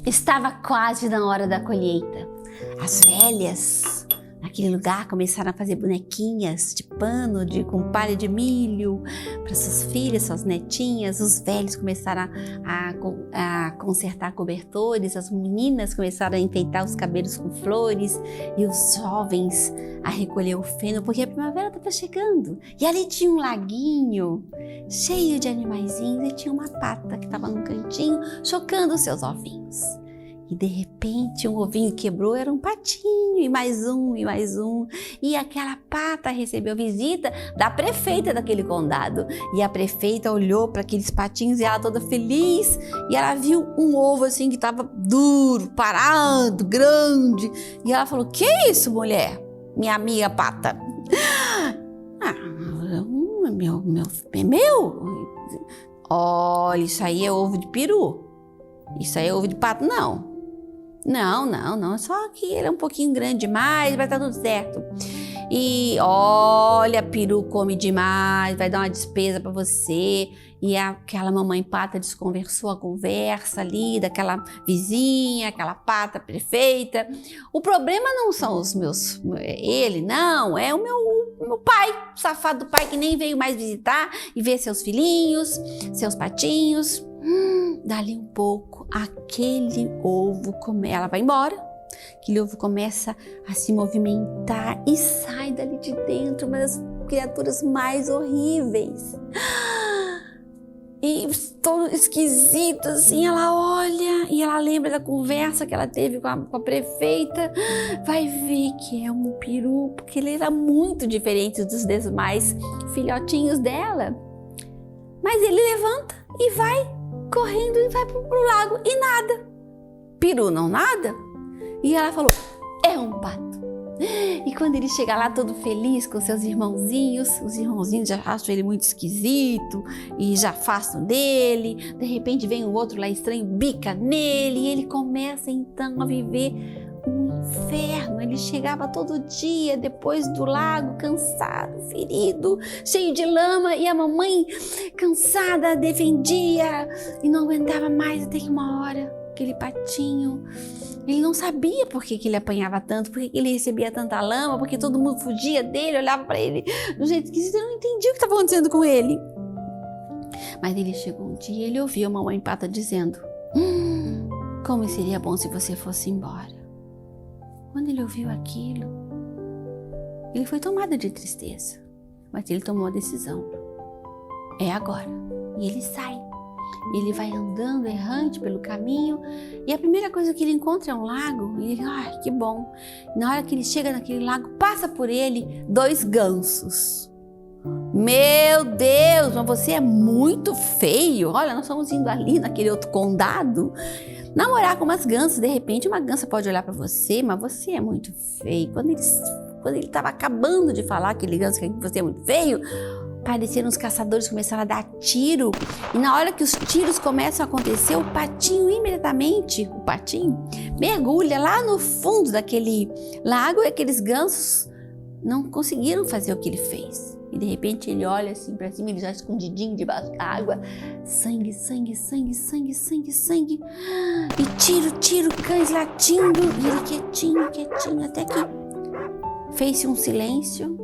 Estava quase na hora da colheita. As velhas, naquele lugar, começaram a fazer bonequinhas de pano, com palha de milho, para suas filhas, suas netinhas. Os velhos começaram a consertar cobertores, as meninas começaram a enfeitar os cabelos com flores e os jovens a recolher o feno, porque a primavera estava chegando. E ali tinha um laguinho cheio de animaizinhos e tinha uma pata que estava num cantinho chocando os seus ovinhos. E de repente um ovinho quebrou, era um patinho, e mais um, e mais um. E aquela pata recebeu visita da prefeita daquele condado. E a prefeita olhou para aqueles patinhos e ela toda feliz. E ela viu um ovo assim que estava duro, parado, grande. E ela falou: "Que é isso, mulher? Minha amiga pata." É meu? Olha, isso aí é ovo de peru. Isso aí é ovo de pato, não. Não, só que ele é um pouquinho grande demais, vai estar tudo certo. E olha, peru come demais, vai dar uma despesa para você. E aquela mamãe pata desconversou a conversa ali daquela vizinha, aquela pata prefeita. O problema não são os meus, ele não, é o meu pai, o safado do pai que nem veio mais visitar e ver seus filhinhos, seus patinhos. Dali um pouco, aquele ovo, ela vai embora, aquele ovo começa a se movimentar e sai dali de dentro uma das criaturas mais horríveis. E todo esquisito assim, ela olha e ela lembra da conversa que ela teve com a prefeita, vai ver que é um peru, porque ele era muito diferente dos demais filhotinhos dela. Mas ele levanta e vai correndo e vai pro lago e nada. Peru não nada? E ela falou: "É um pato." E quando ele chega lá todo feliz com seus irmãozinhos, os irmãozinhos já acham ele muito esquisito e já afastam dele. De repente vem um outro lá estranho, bica nele e ele começa então a viver um inferno. Ele chegava todo dia depois do lago, cansado, ferido, cheio de lama, e a mamãe, cansada, defendia e não aguentava mais, até que uma hora, aquele patinho, ele não sabia por que ele apanhava tanto, por que ele recebia tanta lama, porque todo mundo fugia dele, olhava para ele do jeito esquisito, ele não entendia o que estava acontecendo com ele. Mas ele chegou um dia e ele ouviu a mamãe pata dizendo: "Como seria bom se você fosse embora." Quando ele ouviu aquilo, ele foi tomado de tristeza, mas ele tomou a decisão. É agora. E ele sai. Ele vai andando errante pelo caminho e a primeira coisa que ele encontra é um lago. E ele, que bom. Na hora que ele chega naquele lago, passa por ele 2 gansos. "Meu Deus, mas você é muito feio. Olha, nós estamos indo ali naquele outro condado namorar com umas gansas. De repente uma gansa pode olhar para você, mas você é muito feio." Quando ele estava acabando de falar, aquele ganso, que você é muito feio, apareceram os caçadores, começaram a dar tiro. E na hora que os tiros começam a acontecer, o patinho imediatamente, mergulha lá no fundo daquele lago, e aqueles gansos não conseguiram fazer o que ele fez. E de repente ele olha assim pra cima, ele já escondidinho debaixo da água. Sangue, sangue, sangue, sangue, sangue, sangue. E tiro, cães latindo. E ele quietinho, até que fez-se um silêncio.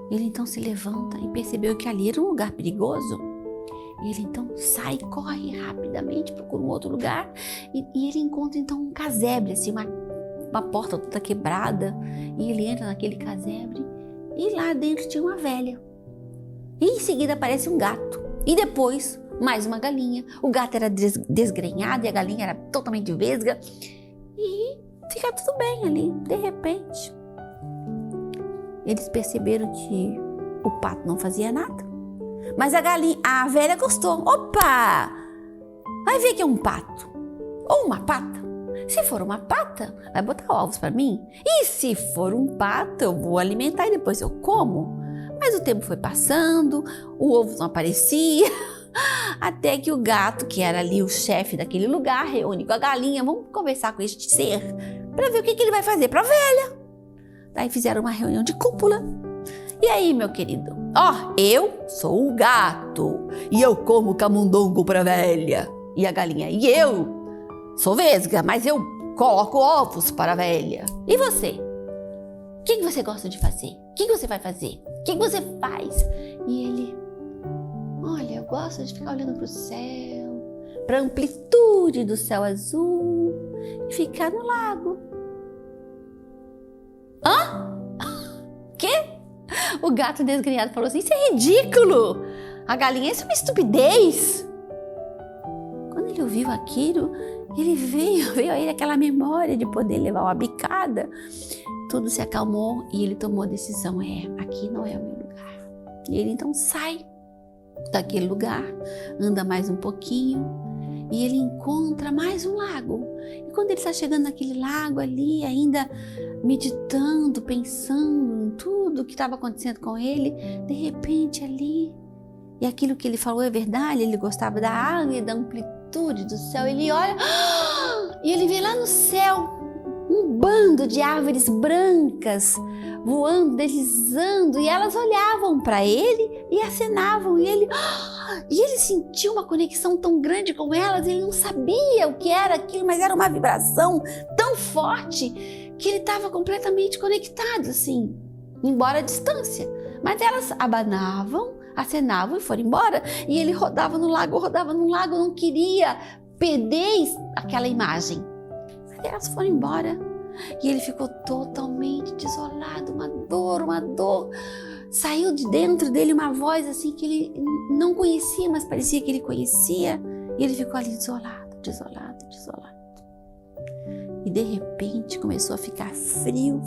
Ele então se levanta e percebeu que ali era um lugar perigoso. E ele então sai, corre rapidamente, procura um outro lugar. E ele encontra então um casebre, assim, uma porta toda quebrada. E ele entra naquele casebre. E lá dentro tinha uma velha. E em seguida aparece um gato. E depois, mais uma galinha. O gato era desgrenhado e a galinha era totalmente vesga. E fica tudo bem ali. De repente, eles perceberam que o pato não fazia nada. Mas a velha gostou. Opa! Vai ver que é um pato. Ou uma pata. Se for uma pata, vai botar ovos para mim. E se for um pato, eu vou alimentar e depois eu como. Mas o tempo foi passando, o ovo não aparecia. Até que o gato, que era ali o chefe daquele lugar, reúne com a galinha. Vamos conversar com este ser para ver o que ele vai fazer para a velha. Daí fizeram uma reunião de cúpula. E aí, meu querido? Eu sou o gato e eu como camundongo para a velha. E a galinha: "E eu Sou vesga, mas eu coloco ovos para a velha. E você? O que você gosta de fazer? O que você vai fazer? O que você faz? E ele, olha, eu gosto de ficar olhando para o céu, para a amplitude do céu azul e ficar no lago. Hã? Quê? O gato desgrenhado falou assim, isso é ridículo! A galinha, isso é uma estupidez! Quando ele ouviu aquilo, ele veio a ele aquela memória de poder levar uma bicada. Tudo se acalmou e ele tomou a decisão, aqui não é o meu lugar. E ele então sai daquele lugar, anda mais um pouquinho e ele encontra mais um lago. E quando ele está chegando naquele lago ali, ainda meditando, pensando em tudo que estava acontecendo com ele, de repente ali, e aquilo que ele falou é verdade, ele gostava da água e da amplitude do céu, ele olha e ele vê lá no céu um bando de árvores brancas voando, deslizando, e elas olhavam para ele e acenavam, e ele sentiu uma conexão tão grande com elas, ele não sabia o que era aquilo, mas era uma vibração tão forte que ele estava completamente conectado, assim, embora à distância. Mas elas abanavam, acenavam e foram embora, e ele rodava no lago, não queria perder aquela imagem. Elas foram embora e ele ficou totalmente desolado, uma dor. Saiu de dentro dele uma voz assim que ele não conhecia, mas parecia que ele conhecia. E ele ficou ali desolado. E de repente começou a ficar frio.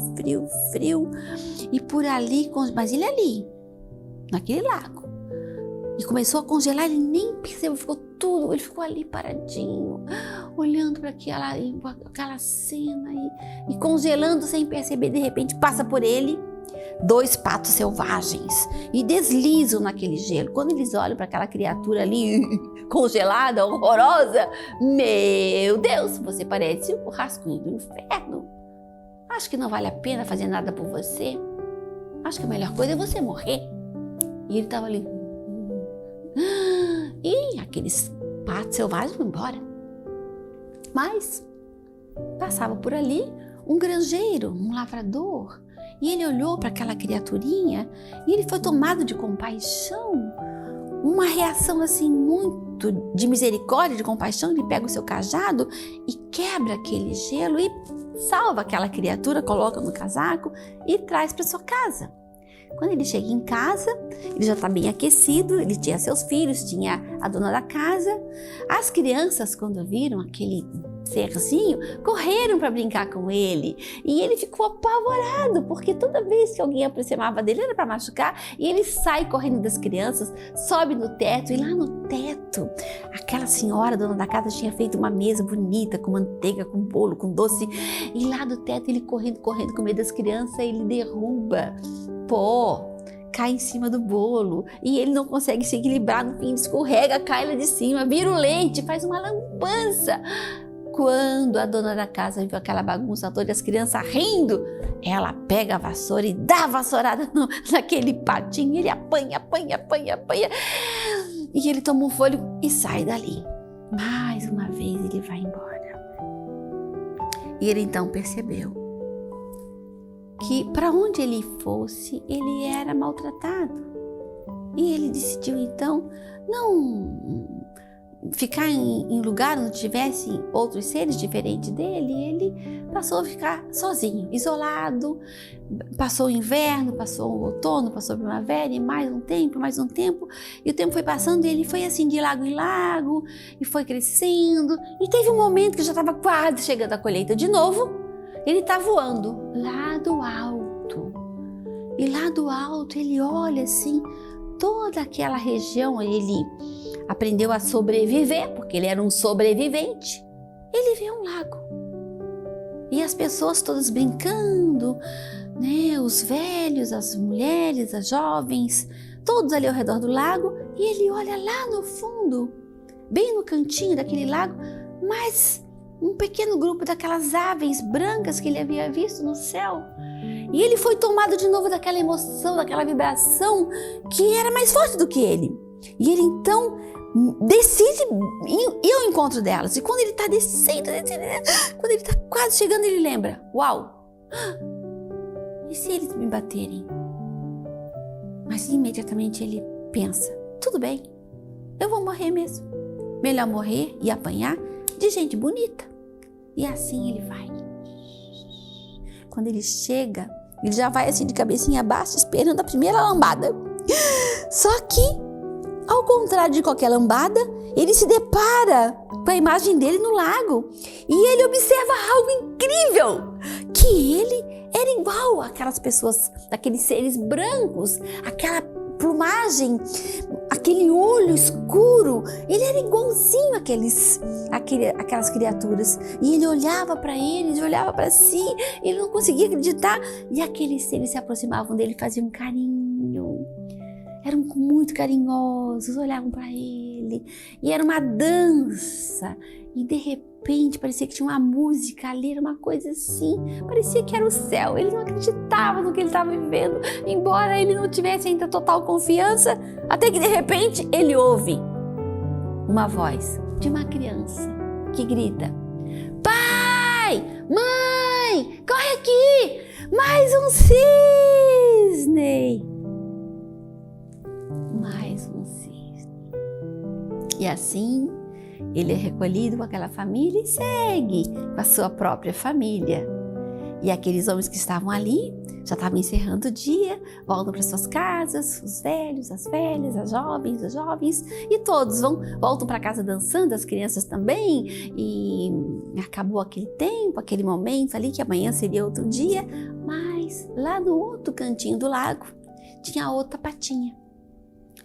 E por ali, mas ele ali, naquele lago. E começou a congelar, ele nem percebeu, ele ficou ali paradinho, olhando para aquela cena e congelando sem perceber. De repente passa por ele 2 patos selvagens e deslizam naquele gelo. Quando eles olham para aquela criatura ali congelada, horrorosa, meu Deus, você parece o rascunho do inferno. Acho que não vale a pena fazer nada por você. Acho que a melhor coisa é você morrer. E ele estava ali. E aqueles patos selvagens foram embora. Mas passava por ali um granjeiro, um lavrador, e ele olhou para aquela criaturinha e ele foi tomado de compaixão, uma reação assim muito de misericórdia, de compaixão. Ele pega o seu cajado e quebra aquele gelo e salva aquela criatura, coloca no casaco e traz para sua casa. Quando ele chega em casa, ele já está bem aquecido, ele tinha seus filhos, tinha a dona da casa. As crianças, quando viram aquele serzinho, correram para brincar com ele. E ele ficou apavorado, porque toda vez que alguém aproximava dele era para machucar. E ele sai correndo das crianças, sobe no teto, e lá no teto, aquela senhora, dona da casa, tinha feito uma mesa bonita, com manteiga, com bolo, com doce. E lá do teto, ele correndo com medo das crianças, ele derruba pó, cai em cima do bolo e ele não consegue se equilibrar, no fim escorrega, cai lá de cima, vira o leite, faz uma lambança. Quando a dona da casa viu aquela bagunça toda, as crianças rindo, ela pega a vassoura e dá a vassourada naquele patinho, ele apanha, e ele toma um fôlego e sai dali. Mais uma vez ele vai embora. E ele então percebeu que para onde ele fosse, ele era maltratado. E ele decidiu então não ficar em lugar onde tivesse outros seres diferentes dele. Ele passou a ficar sozinho, isolado. Passou o inverno, passou o outono, passou a primavera, e mais um tempo. E o tempo foi passando e ele foi assim de lago em lago e foi crescendo. E teve um momento que já estava quase chegando a colheita de novo. Ele está voando lá do alto. E lá do alto ele olha assim, toda aquela região. Ele aprendeu a sobreviver, porque ele era um sobrevivente. Ele vê um lago. E as pessoas todas brincando, né? Os velhos, as mulheres, as jovens, todos ali ao redor do lago. E ele olha lá no fundo, bem no cantinho daquele lago, mas um pequeno grupo daquelas aves brancas que ele havia visto no céu. E ele foi tomado de novo daquela emoção, daquela vibração que era mais forte do que ele. E ele então decide ir ao encontro delas. E quando ele está descendo, quando ele está quase chegando, ele lembra: uau, e se eles me baterem? Mas imediatamente ele pensa: tudo bem, eu vou morrer mesmo. Melhor morrer e apanhar de gente bonita. E assim ele vai. Quando ele chega, ele já vai assim de cabecinha baixa, esperando a primeira lambada. Só que, ao contrário de qualquer lambada, ele se depara com a imagem dele no lago. E ele observa algo incrível, que ele era igual àquelas pessoas, aqueles seres brancos, aquela plumagem, aquele olho escuro. Ele era igualzinho aquelas criaturas. E ele olhava para eles, olhava para si, ele não conseguia acreditar. E aqueles seres se aproximavam dele, faziam carinho. Eram muito carinhosos, olhavam para ele. E era uma dança. E de repente parecia que tinha uma música ali, era uma coisa assim. Parecia que era o céu. Ele não acreditava no que ele estava vivendo, embora ele não tivesse ainda total confiança. Até que de repente ele ouve uma voz de uma criança que grita: pai, mãe, corre aqui, mais um cisne. Mais um cisne. E assim ele é recolhido com aquela família e segue com a sua própria família. E aqueles homens que estavam ali já estavam encerrando o dia, voltam para suas casas, os velhos, as velhas, as jovens, e todos voltam para casa dançando, as crianças também, e acabou aquele tempo, aquele momento ali, que amanhã seria outro dia. Mas lá no outro cantinho do lago tinha outra patinha,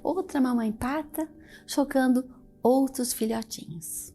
outra mamãe pata, chocando outros filhotinhos.